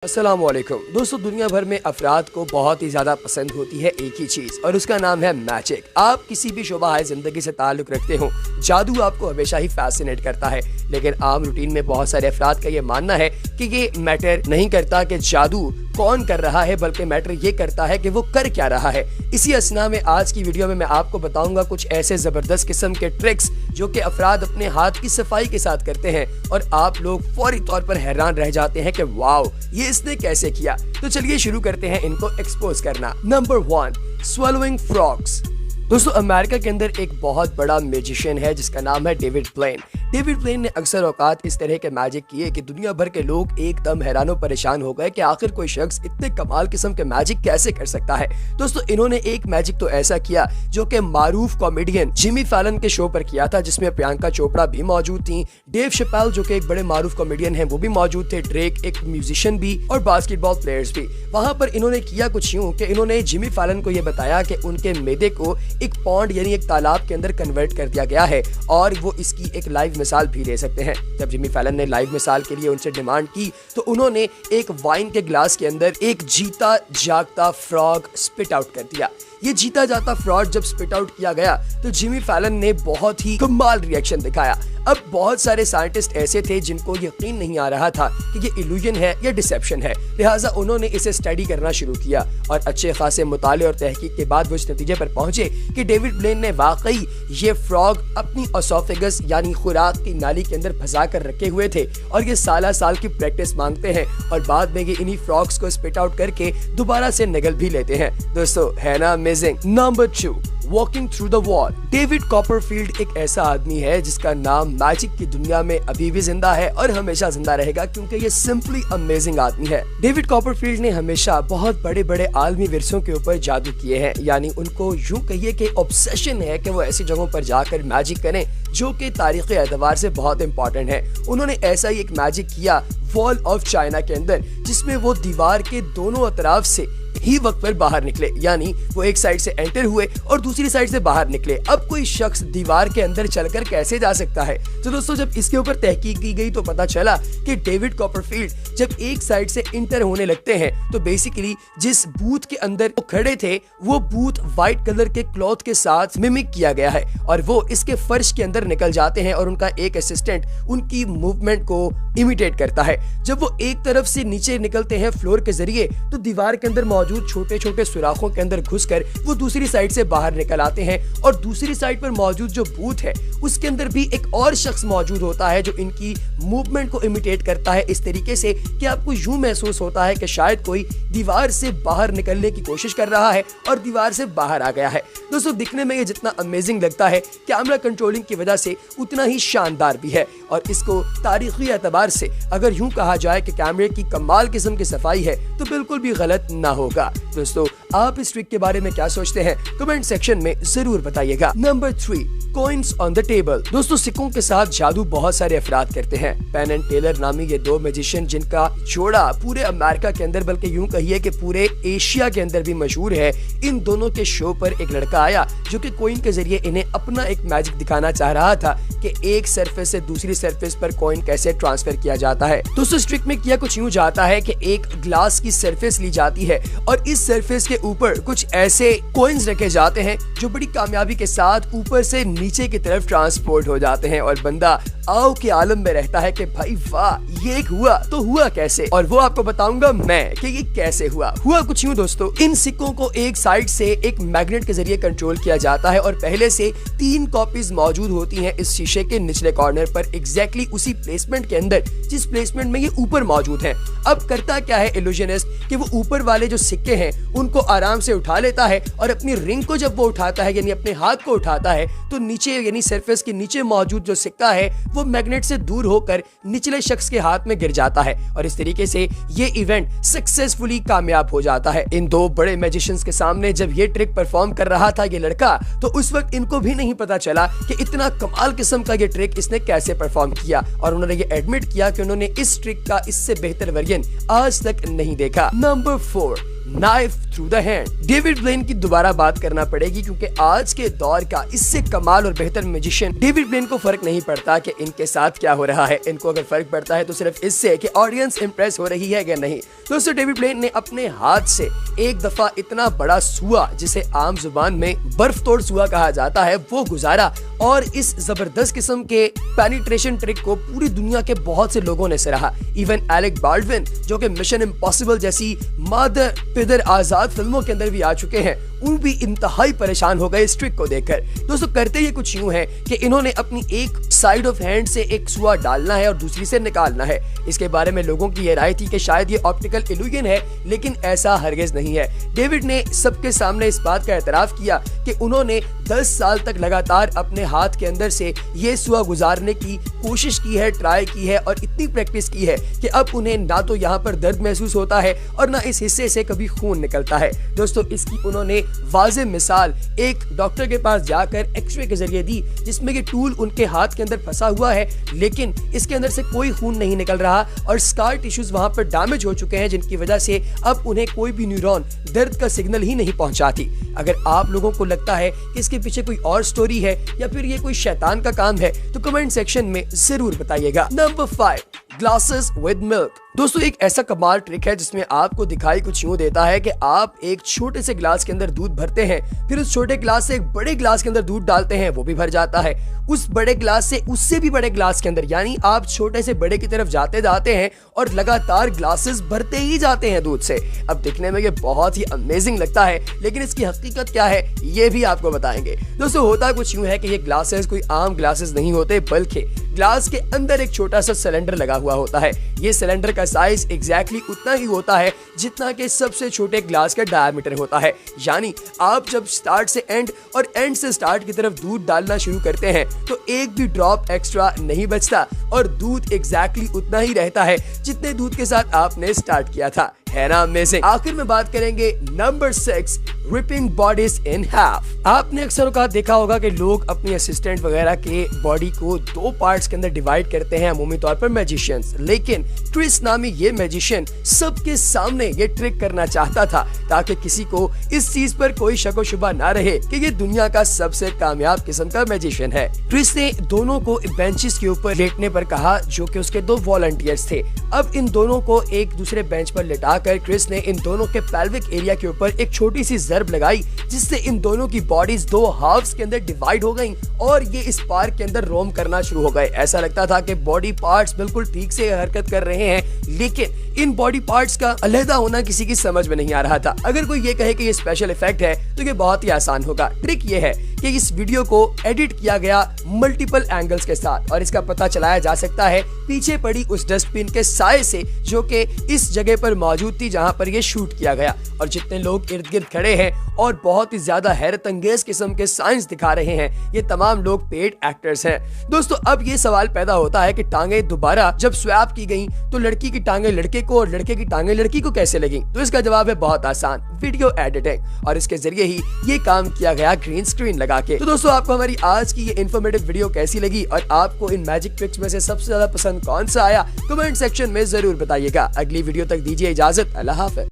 अस्सलामुअलैकुम दोस्तों, दुनिया भर में अफराद को बहुत ही ज़्यादा पसंद होती है एक ही चीज़ और उसका नाम है मैजिक। आप किसी भी शोबा ज़िंदगी से ताल्लुक़ रखते हो, जादू आपको हमेशा ही फैसिनेट करता है। लेकिन आम रूटीन में बहुत सारे अफराद का ये मानना है कि ये मैटर नहीं करता कि जादू कौन कर रहा है, बल्कि मैटर ये करता है कि वो कर क्या रहा है। इसी असना में आज की वीडियो में मैं आपको बताऊंगा कुछ ऐसे ज़बरदस्त किस्म के ट्रिक्स जो कि अफराद अपने हाथ की सफाई के साथ करते हैं और आप लोग फौरी तौर पर हैरान रह जाते हैं कि वाओ, ये इसने कैसे किया। तो चलिए शुरू करते हैं इनको एक्सपोज करना। Number 1, swallowing frogs. दोस्तों, अमेरिका के अंदर एक बहुत बड़ा मैजिशियन है जिसका नाम है डेविड ब्लेन। डेविड ब्लेन ने अक्सर औकात इस तरह के मैजिक किए कि दुनिया भर के लोग एकदम हैरानो परेशान हो गए कि आखिर कोई शख्स इतने कमाल किस्म के मैजिक कैसे कर सकता है। दोस्तों, इन्होंने एक मैजिक तो ऐसा किया जो कि मारूफ कॉमेडियन जिमी फैलन के शो पर किया था, जिसमें प्रियंका चोपड़ा भी मौजूद थी, डेव शपैल जो कि एक बड़े मारूफ कॉमेडियन हैं वो भी मौजूद थे, ड्रेक एक म्यूजिशियन भी और बास्केटबॉल प्लेयर्स भी। वहां पर इन्होंने किया कुछ यूं कि इन्होंने जिमी फैलन को यह बताया कि उनके मैदे को एक पॉन्ड यानी एक तालाब के अंदर कन्वर्ट कर दिया गया है और वो इसकी एक लाइव मिसाल भी ले सकते हैं। जब जिमी फैलन ने लाइव मिसाल के लिए उनसे डिमांड की तो उन्होंने एक वाइन के ग्लास के अंदर एक जीता जागता फ्रॉग स्पिट आउट कर दिया। ये जीता जाता फ्रॉड जब स्पिट आउट किया गया तो जिमी फैलन ने बहुत ही कमाल रिएक्शन दिखाया। अब बहुत सारे साइंटिस्ट ऐसे थे जिनको यकीन नहीं आ रहा था कि ये इल्यूजन है या डिसेप्शन है, लिहाजा उन्होंने इसे स्टडी करना शुरू किया और अच्छे खासे मुताले और तहकीक के बाद वो इस नतीजे पर पहुंचे कि डेविड ब्लेन ने वाकई ये फ्रॉग अपनी ओसोफेगस यानी खुराक की नाली के अंदर फंसा कर रखे हुए थे और ये साल की प्रैक्टिस मांगते हैं और बाद में ये इन्हीं फ्रॉग्स को स्पिट आउट करके दोबारा से निगल भी लेते हैं। दोस्तों, है ना amazing. Number 2, walking through the wall. David Copperfield एक ऐसा आदमी है जिसका नाम मैजिक की दुनिया में अभी भी जिंदा है और हमेशा जिंदा रहेगा क्योंकि ये सिंपली अमेजिंग आदमी है। डेविड कॉपरफील्ड ने हमेशा बहुत बड़े बड़े आलमी विरसों के ऊपर जादू किए हैं, यानी उनको यूं कहिए कि ऑब्सेशन है कि वो ऐसी जगहों पर जाकर मैजिक करें जो कि तारीखी एतबार से बहुत इंपॉर्टेंट है। उन्होंने ऐसा ही एक मैजिक किया वॉल ऑफ चाइना के अंदर, जिसमें वो दीवार के दोनों अतराफ से ही वक्त पर बाहर निकले, यानी वो एक साइड से एंटर हुए और दूसरी साइड से बाहर निकले। अब कोई शख्स दीवार के अंदर चलकर कैसे जा सकता है? तो दोस्तों, जब इसके ऊपर तहकीक की गई तो पता चला कि डेविड कॉपरफील्ड जब एक साइड से इंटर होने लगते हैं तो बेसिकली जिस बूथ के अंदर वो खड़े थे वो बूथ व्हाइट कलर के क्लॉथ के साथ मिमिक किया गया है और वो इसके फर्श के अंदर निकल जाते हैं और उनका एक असिस्टेंट उनकी मूवमेंट को इमिटेट करता है। जब वो एक तरफ से नीचे निकलते हैं फ्लोर के जरिए तो दीवार के अंदर मौजूद छोटे छोटे सुराखों के अंदर घुसकर वो दूसरी साइड से बाहर निकल आते हैं और दूसरी साइड पर मौजूद जो बूथ है उसके अंदर भी एक और शख्स मौजूद होता है जो इनकी मूवमेंट को इमिटेट करता है इस तरीके से कि आपको यूं महसूस होता है कि शायद कोई दीवार से बाहर निकलने की कोशिश कर रहा है और दीवार से बाहर आ गया है। दोस्तों, दिखने में ये जितना अमेजिंग लगता है, कैमरा कंट्रोलिंग की वजह से उतना ही शानदार भी है और इसको तारीखी एतबार से अगर यूं कहा जाए कि कैमरे की कमाल किस्म की सफाई है तो बिल्कुल भी गलत ना होगा। दोस्तों, आप इस ट्रिक के बारे में क्या सोचते हैं? कमेंट सेक्शन में जरूर बताइएगा। Number 3, coins on the table. दोस्तों, सिक्कों के साथ जादू बहुत सारे अफराद करते हैं। पेन एंड टेलर नामी ये दो मैजिशियन जिनका जोड़ा पूरे अमेरिका के अंदर बल्कि यूं कहिए कि पूरे एशिया के अंदर भी मशहूर है, इन दोनों के शो पर एक लड़का आया जो कि कॉइन के जरिए इन्हें अपना एक मैजिक दिखाना चाह रहा था कि एक सरफेस से दूसरी सरफेस पर कॉइन कैसे ट्रांसफर किया जाता है। दोस्तों, इस ट्रिक में किया कुछ यूं जाता है कि एक ग्लास की सरफेस ली जाती है और इस सरफेस के ऊपर कुछ ऐसे कॉइन्स रखे जाते हैं जो बड़ी कामयाबी के साथ ऊपर से नीचे की तरफ ट्रांसपोर्ट हो जाते हैं और बंदा आओ के आलम में रहता है कि भाई वाह, ये एक हुआ तो हुआ कैसे, और वो आपको बताऊंगा मैं कि ये कैसे हुआ कुछ यूं दोस्तों, इन सिक्कों को एक साइड से एक मैग्नेट के जरिए कंट्रोल किया जाता है और पहले से 3 कॉपीज मौजूद होती हैं इस शीशे के निचले कॉर्नर पर, एग्जैक्टली उसी प्लेसमेंट के अंदर जिस प्लेसमेंट में ये ऊपर मौजूद है। अब करता क्या है इल्यूजनिस्ट कि वो ऊपर वाले जो सिक्के हैं उनको आराम से उठा लेता है और अपनी रिंग को जब वो उठाता है यानी अपने हाथ को उठाता है तो नीचे यानी सरफेस के नीचे मौजूद जो सिक्का है वो मैग्नेट से दूर होकर निचले शख्स के हाथ में गिर जाता है और इस तरीके से ये इवेंट सक्सेसफुली कामयाब हो जाता है। इन दो बड़े मैजिशियंस के सामने जब ये ट्रिक परफॉर्म कर रहा था ये लड़का, तो उस वक्त इनको भी नहीं पता चला कि इतना कमाल किस्म का ये ट्रिक इसने कैसे परफॉर्म किया और उन्होंने ये एडमिट किया कि उन्होंने इस ट्रिक का इससे बेहतर वर्जन आज तक नहीं देखा। Number 4, knife through the hand. David Blaine की दोबारा बात करना पड़ेगी क्योंकि आज के दौर का इससे कमाल और बेहतर मैजिशियन डेविड ब्लेन को फर्क नहीं पड़ता कि इनके साथ क्या हो रहा है। इनको अगर फर्क पड़ता है तो सिर्फ इससे कि ऑडियंस इंप्रेस हो रही है या नहीं। दोस्तों, डेविड ब्लेन ने अपने हाथ से एक दफा इतना बड़ा सुआ, जिसे आम जुबान में बर्फ तोड़ सुआ कहा जाता है, वो गुजारा और इस जबरदस्त किस्म के पेनिट्रेशन ट्रिक को पूरी दुनिया के बहुत से लोगों ने सराहा। इवन एलेक बाल्डविन, जो कि मिशन इम्पॉसिबल जैसी मादर पिदर आजाद फिल्मों के अंदर भी आ चुके हैं, उन भी इंतहाई परेशान हो गए इस ट्रिक को देखकर। दोस्तों, करते ये कुछ यूं है कि इन्होंने अपनी एक साइड ऑफ हैंड से एक सुआ डालना है और दूसरी से निकालना है। इसके बारे में लोगों की ये राय थी कि शायद ये ऑप्टिकल इल्यूजन है, लेकिन ऐसा हरगिज नहीं है। डेविड ने सबके सामने इस बात का एतराफ किया कि उन्होंने 10 साल तक लगातार अपने हाथ के अंदर से ये सुआ गुजारने की कोशिश की है, ट्राई की है और इतनी प्रैक्टिस की है कि अब उन्हें ना तो यहाँ पर दर्द महसूस होता है और ना इस हिस्से से कभी खून निकलता है। दोस्तों, इसकी उन्होंने वाज़ेह मिसाल एक डॉक्टर के पास जाकर एक्सरे के जरिए दी, जिसमें कि टूल उनके हाथ के अंदर फंसा हुआ है, लेकिन इसके अंदर से कोई खून नहीं निकल रहा और स्कार टिश्यूज वहां पर डैमेज हो चुके हैं, जिनकी वजह से अब उन्हें कोई भी न्यूरॉन दर्द का सिग्नल ही नहीं पहुंचाती। अगर आप लोगों को लगता है कि इसके पीछे कोई और स्टोरी है या फिर ये कोई शैतान का काम है तो कमेंट सेक्शन में जरूर बताइएगा। Number 5, glasses with milk. दोस्तों, एक ऐसा कमाल ट्रिक है जिसमें आपको दिखाई कुछ यूं देता है कि आप एक छोटे से ग्लास के अंदर दूध भरते हैं, फिर उस छोटे ग्लास से एक बड़े ग्लास के अंदर दूध डालते हैं, वो भी भर जाता है। उस बड़े ग्लास से उससे भी बड़े ग्लास के अंदर, यानी आप छोटे से बड़े की तरफ जाते जाते हैं और लगातार ग्लासेस भरते ही जाते हैं दूध से। अब दिखने में ये बहुत ही अमेजिंग लगता है, लेकिन इसकी हकीकत क्या है ये भी आपको बताएंगे। दोस्तों, होता कुछ यूं है कि ये ग्लासेस कोई आम ग्लासेस नहीं होते, बल्कि ग्लास के अंदर एक छोटा सा सिलेंडर लगा हुआ होता है। ये सिलेंडर का साइज एग्जैक्टली उतना ही होता है जितना कि सबसे छोटे ग्लास का डायमीटर होता है। यानी आप जब स्टार्ट से एंड और एंड से स्टार्ट की तरफ दूध डालना शुरू करते हैं तो एक भी ड्रॉप एक्स्ट्रा नहीं बचता और दूध एग्जैक्टली उतना ही रहता है जितने दूध के साथ आपने स्टार्ट किया था। है ना अमेजिंग। आखिर में बात करेंगे number 6, ripping bodies in half. आपने अक्सर औकात देखा होगा कि लोग अपनी असिस्टेंट वगैरह के बॉडी को 2 पार्ट्स के अंदर डिवाइड करते हैं, अमूमी तौर पर मैजिशियंस। लेकिन क्रिस नामी ये मैजिशियन सबके सामने ये ट्रिक करना चाहता था ताकि किसी को इस चीज पर कोई शक व शुबा ना रहे कि ये दुनिया का सबसे कामयाब किस्म का मैजिशियन है। क्रिस ने दोनों को बेंचेस के ऊपर लेटने पर कहा, जो कि उसके 2 वॉलंटियर्स थे। अब इन दोनों को एक दूसरे बेंच पर लेटा कर क्रिस ने इन दोनों के पेल्विक एरिया के ऊपर एक छोटी सी जर्ब लगाई, जिससे इन दोनों की बॉडीज 2 हाफ्स के अंदर डिवाइड हो गईं और ये इस पार्क के अंदर रोम करना शुरू हो गए। ऐसा लगता था कि बॉडी पार्ट्स बिल्कुल ठीक से हरकत कर रहे हैं, लेकिन इन बॉडी पार्ट्स का अलहदा होना किसी की समझ में नहीं आ रहा था। अगर कोई ये कहे कि ये स्पेशल इफेक्ट है तो ये बहुत ही आसान होगा। ट्रिक ये है कि इस वीडियो को एडिट किया गया मल्टीपल एंगल्स के साथ और इसका पता चलाया जा सकता है पीछे पड़ी उस डस्टबिन के साए से, जो कि इस जगह पर मौजूद थी जहां पर ये शूट किया गया। और जितने लोग इर्द गिर्द खड़े हैं और बहुत ही ज्यादा हैरत अंगेज किस्म के साइंस दिखा रहे हैं, ये तमाम लोग पेड एक्टर्स हैं। दोस्तों, अब ये सवाल पैदा होता है कि टांगे दोबारा जब स्वैप की गई तो लड़की की टांगे लड़के को और लड़के की टांगे लड़की को कैसे लगी? तो इसका जवाब है बहुत आसान, वीडियो एडिटिंग। और इसके जरिए ही ये काम किया गया ग्रीन स्क्रीन लगा के। तो दोस्तों, आपको हमारी आज की ये इन्फॉर्मेटिव वीडियो कैसी लगी और आपको इन मैजिक ट्रिक्स में से सबसे ज्यादा पसंद कौन सा आया? कमेंट सेक्शन में जरूर बताइएगा। अगली वीडियो तक दीजिए इजाजत। अल्लाह हाफ़िज़।